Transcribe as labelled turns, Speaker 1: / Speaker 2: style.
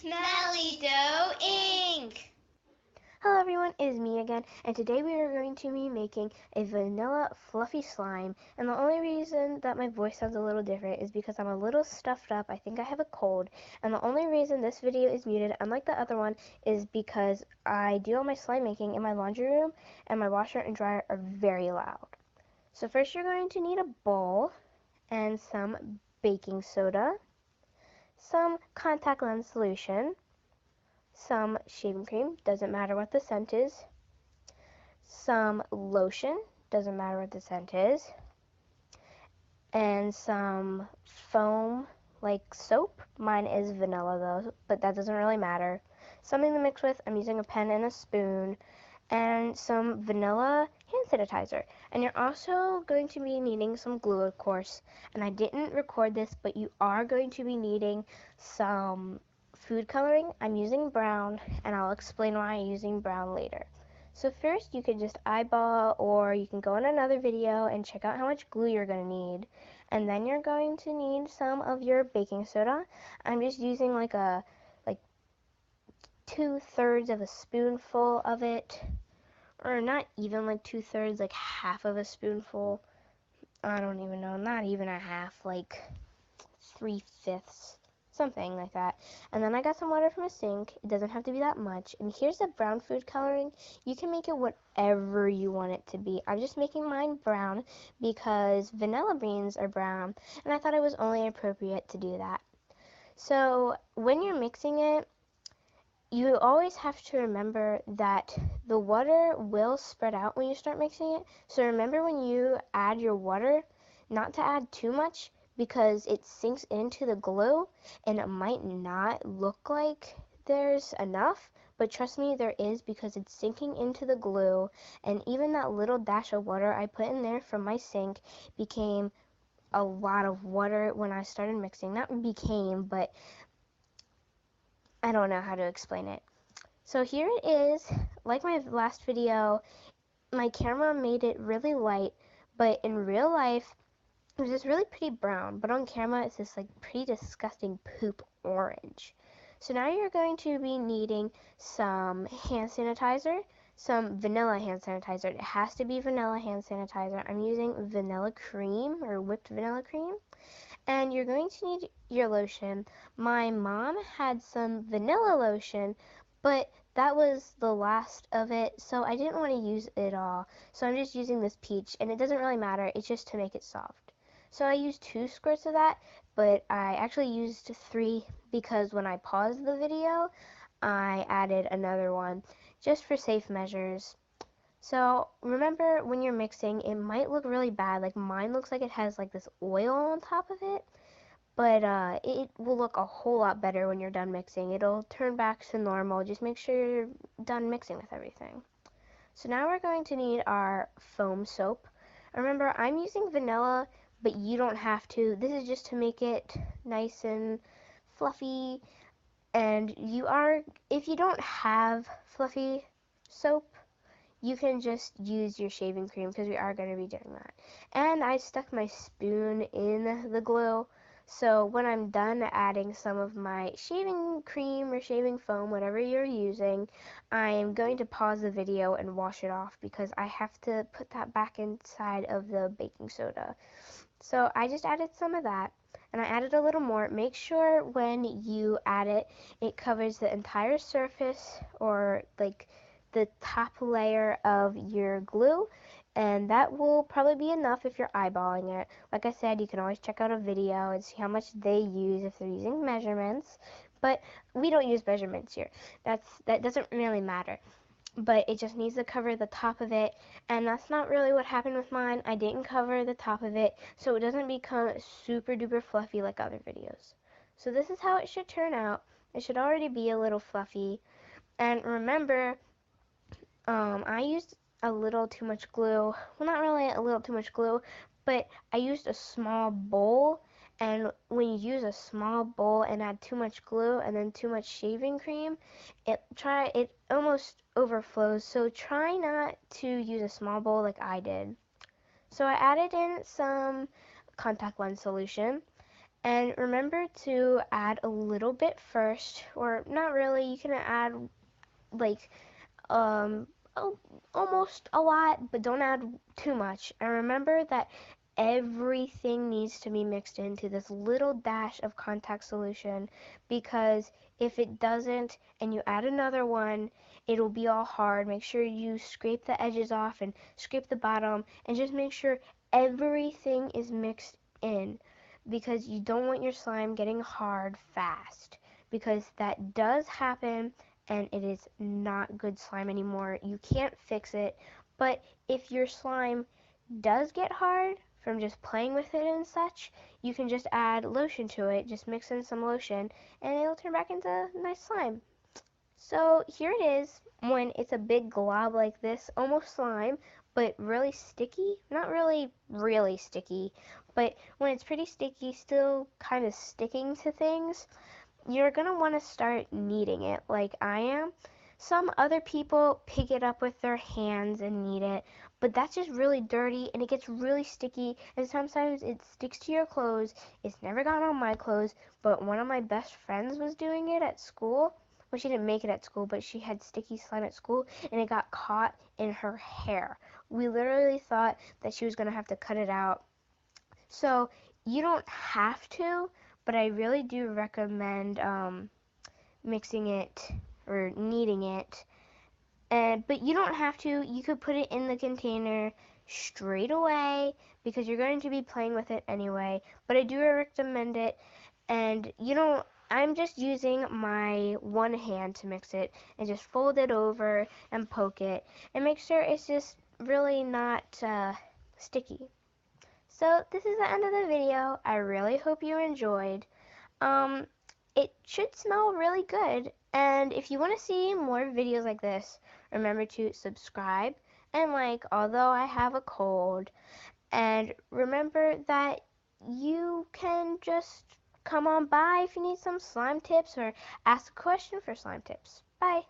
Speaker 1: Smelly-Doh ink!
Speaker 2: Hello everyone, it is me again, and today we are going to be making a vanilla fluffy slime. And the only reason that my voice sounds a little different is because I'm a little stuffed up. I think I have a cold. And the only reason this video is muted, unlike the other one, is because I do all my slime making in my laundry room, and my washer and dryer are very loud. So first you're going to need a bowl and some baking soda, some contact lens solution, some shaving cream, doesn't matter what the scent is, some lotion, doesn't matter what the scent is, and some foam like soap. Mine is vanilla though, but that doesn't really matter. Something to mix with, I'm using a pen and a spoon, and some vanilla hand sanitizer. And you're also going to be needing some glue, of course. And I didn't record this, but you are going to be needing some food coloring. I'm using brown, and I'll explain why I'm using brown later. So first you can just eyeball, or you can go in another video and check out how much glue you're going to need. And then you're going to need some of your baking soda. I'm just using like 2/3 of a spoonful of it, or not even like 2/3, like half of a spoonful. I don't even know, not even a half, like 3/5, something like that. And then I got some water from a sink. It doesn't have to be that much. And here's the brown food coloring. You can make it whatever you want it to be. I'm just making mine brown because vanilla beans are brown, and I thought it was only appropriate to do that. So when you're mixing it, you always have to remember that the water will spread out when you start mixing it. So remember when you add your water, not to add too much because it sinks into the glue and it might not look like there's enough, but trust me, there is, because it's sinking into the glue. And even that little dash of water I put in there from my sink became a lot of water when I started mixing. Not became, but I don't know how to explain it. So here it is. Like my last video, my camera made it really light, but in real life, it was just really pretty brown. But on camera, it's this like pretty disgusting poop orange. So now you're going to be needing some hand sanitizer, some vanilla hand sanitizer. It has to be vanilla hand sanitizer. I'm using vanilla cream or whipped vanilla cream. And you're going to need your lotion. My mom had some vanilla lotion, but that was the last of it, so I didn't want to use it all. So I'm just using this peach, and it doesn't really matter, it's just to make it soft. So I used 2 squirts of that, but I actually used 3 because when I paused the video, I added another one just for safe measures. So remember, when you're mixing, it might look really bad. Like mine looks like it has like this oil on top of it, but it will look a whole lot better when you're done mixing. It'll turn back to normal. Just make sure you're done mixing with everything. So now we're going to need our foam soap. Remember, I'm using vanilla, but you don't have to. This is just to make it nice and fluffy. And if you don't have fluffy soap, you can just use your shaving cream because we are going to be doing that. And I stuck my spoon in the glue, so when I'm done adding some of my shaving cream or shaving foam, whatever you're using, I'm going to pause the video and wash it off because I have to put that back inside of the baking soda. So I just added some of that, and I added a little more. Make sure when you add it, it covers the entire surface, or like the top layer of your glue, and that will probably be enough if you're eyeballing it. Like I said, you can always check out a video and see how much they use if they're using measurements, but we don't use measurements here. That doesn't really matter, but it just needs to cover the top of it, and that's not really what happened with mine. I didn't cover the top of it, so it doesn't become super duper fluffy like other videos. So this is how it should turn out. It should already be a little fluffy. And remember, I used a little too much glue. Well, not really a little too much glue, but I used a small bowl. And when you use a small bowl and add too much glue and then too much shaving cream, it almost overflows. So try not to use a small bowl like I did. So I added in some contact lens solution, And remember to add a little bit first, or not really, you can add like um almost a lot, but don't add too much. And remember that everything needs to be mixed into this little dash of contact solution, because if it doesn't and you add another one, it'll be all hard. Make sure you scrape the edges off and scrape the bottom, and just make sure everything is mixed in, because you don't want your slime getting hard fast, because that does happen and it is not good slime anymore. You can't fix it. But if your slime does get hard from just playing with it and such, you can just add lotion to it. Just mix in some lotion and it'll turn back into nice slime. So here it is when it's a big glob like this, almost slime, but really sticky. Not really, really sticky, but when it's pretty sticky, still kind of sticking to things. You're going to want to start kneading it like I am. Some other people pick it up with their hands and knead it, but that's just really dirty and it gets really sticky, and sometimes it sticks to your clothes. It's never gotten on my clothes, but one of my best friends was doing it at school. Well, she didn't make it at school, but she had sticky slime at school and it got caught in her hair. We literally thought that she was going to have to cut it out. So you don't have to, but I really do recommend mixing it or kneading it. But you don't have to. You could put it in the container straight away because you're going to be playing with it anyway. But I do recommend it. And you don't, I'm just using my one hand to mix it and just fold it over and poke it and make sure it's just really not sticky. So this is the end of the video. I really hope you enjoyed. Um, it should smell really good. And if you want to see more videos like this, remember to subscribe and like, although I have a cold. And remember that you can just come on by if you need some slime tips or ask a question for slime tips. Bye.